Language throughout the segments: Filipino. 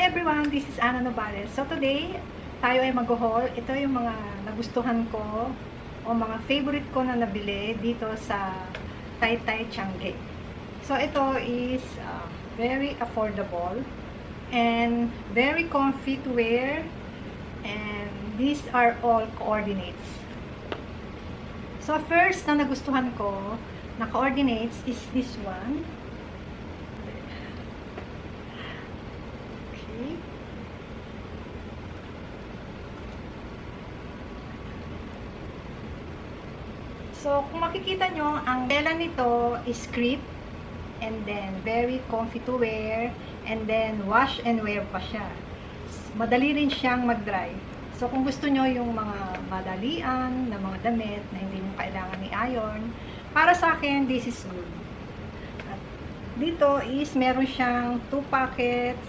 Hi everyone, this is Ana Novales. So today, tayo ay mag-haul. Ito yung mga nagustuhan ko o mga favorite ko na nabili dito sa Taytay Tiange. So ito is very affordable and very comfy to wear, and these are all coordinates. So first na nagustuhan ko na coordinates is this one. So, kung makikita nyo, ang tela nito is crepe and then very comfy to wear and then wash and wear pa siya. Madali rin siyang mag-dry. So, kung gusto nyo yung mga madalian na mga damit na hindi nyo kailangan i-iron, para sa akin, this is good. At dito is meron siyang 2 pockets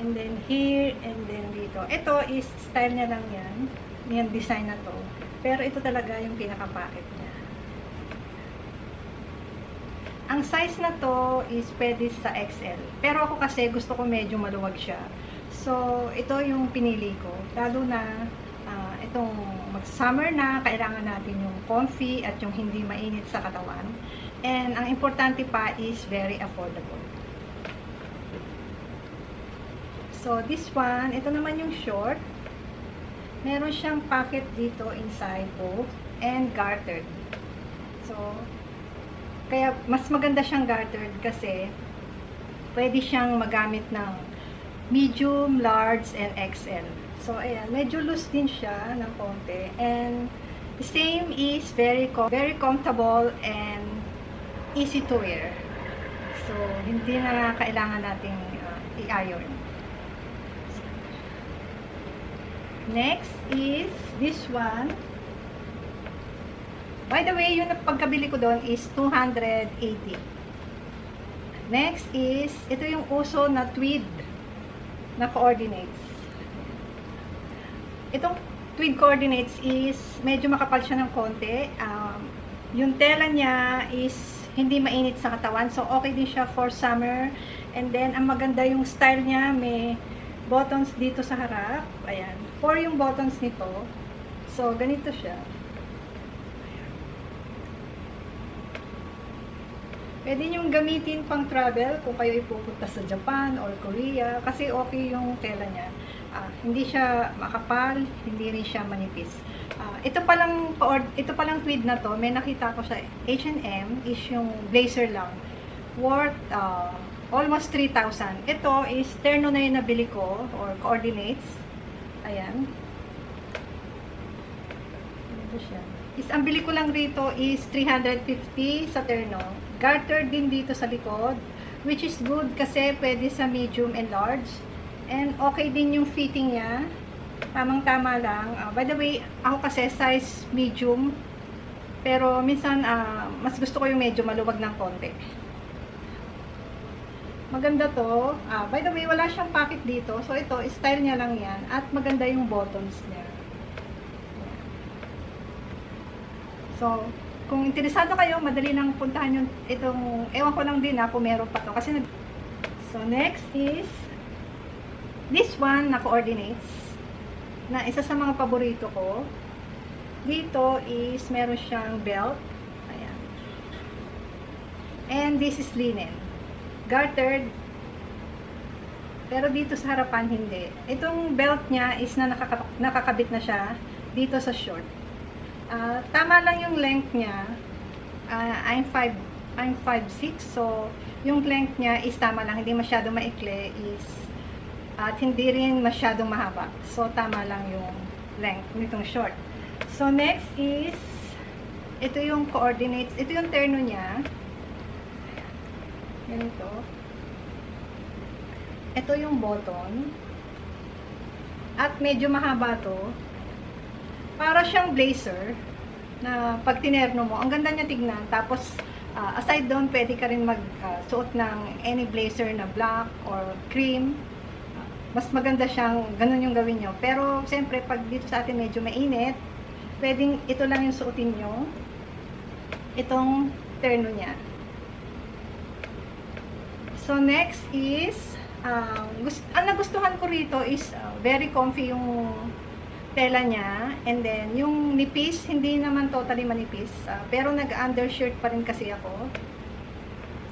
and then here and then dito. Ito is style niya lang yan. Yung design na to. Pero ito talaga yung pinaka-packet niya. Ang size na to is pwede sa XL. Pero ako kasi gusto ko medyo maluwag siya. So, ito yung pinili ko. Lalo na itong mag-summer na, kailangan natin yung comfy at yung hindi mainit sa katawan. And ang importante pa is very affordable. So, this one, ito naman yung short. Meron siyang pocket dito inside both and gartered. So, kaya mas maganda siyang gartered kasi pwede siyang magamit ng medium, large, and XL. So, ayan, medyo loose din siya ng konti. And the same is very comfortable and easy to wear. So, hindi na kailangan nating i-iron. Next is this one. By the way, yung pagkabili ko doon is 280. Next is, ito yung uso na tweed na coordinates. Itong tweed coordinates is medyo makapal siya ng konti. Yung tela niya is hindi mainit sa katawan. So, okay din siya for summer. And then, ang maganda yung style niya, may buttons dito sa harap. Ayan. 4 yung buttons nito. So, ganito siya. Pwede nyo gamitin pang travel kung kayo ipupunta sa Japan or Korea. Kasi okay yung tela niya. Hindi siya makapal, hindi rin siya manipis. Ito palang tweed na to, may nakita ko sa H&M, is yung blazer lang. Worth almost 3,000. Ito is terno na yung nabili ko or coordinates. Ayan. Ito siya. Ang bili ko lang rito is 350 sa terno. Garter din dito sa likod, which is good kasi pwede sa medium and large. And okay din yung fitting niya. Tamang-tama lang. By the way, ako kasi size medium. Pero minsan, mas gusto ko yung medyo maluwag ng konti. Maganda to. By the way, wala siyang pocket dito. So, ito, style niya lang yan. At maganda yung buttons niya. So, kung interesado kayo, madali lang puntahan yung itong, ewan ko lang din kung meron pa to. Kasi so, next is this one na coordinates. Na isa sa mga paborito ko. Dito is meron siyang belt. Ayan. And this is linen. Gartered, pero dito sa harapan hindi. Itong belt niya is na nakakabit na siya dito sa short. Tama lang yung length niya. I'm 5'6", so yung length niya is tama lang, hindi masyadong maikli at hindi rin masyadong mahaba. So tama lang yung length nitong short. So next is ito yung coordinates, ito yung terno niya. Ganito. Ito yung button. At medyo mahaba to. Para siyang blazer na pag tinerno mo, ang ganda niya tignan. Tapos, aside doon, pwede ka rin magsuot ng any blazer na black or cream. Mas maganda siyang, ganun yung gawin nyo. Pero, siyempre, pag dito sa atin medyo mainit, pwedeng ito lang yung suotin nyo. Itong terno niya. So, next is Ang nagustuhan ko rito is very comfy yung tela niya, and then yung nipis, hindi naman totally manipis, pero nag-undershirt pa rin kasi ako.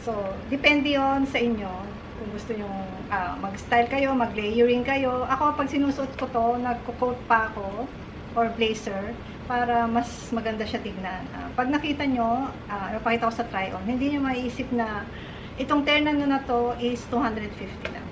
So, depende yon sa inyo. Kung gusto nyo mag-style kayo, mag-layering kayo. Ako, pag sinusuot ko to, nagko-coat pa ako or blazer para mas maganda siya tignan. Pag nakita nyo, napakita ko sa try-on, hindi nyo maiisip na itong ternan na to is 250 lang.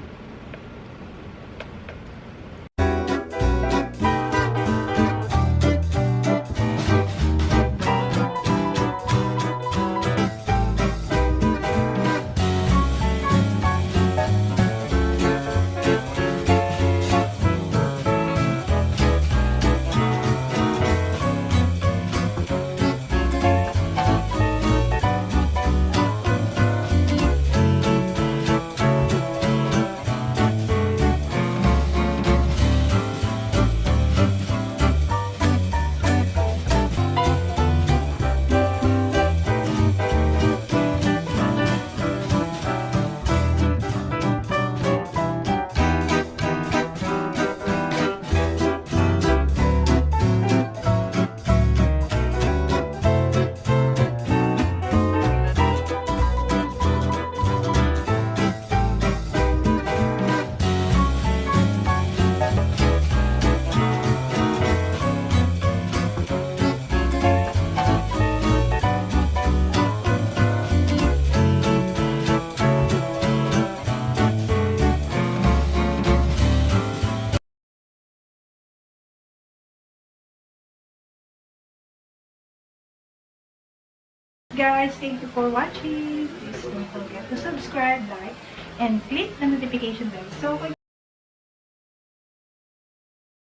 Guys, thank you for watching. Please don't forget to subscribe, like, and click the notification bell. So,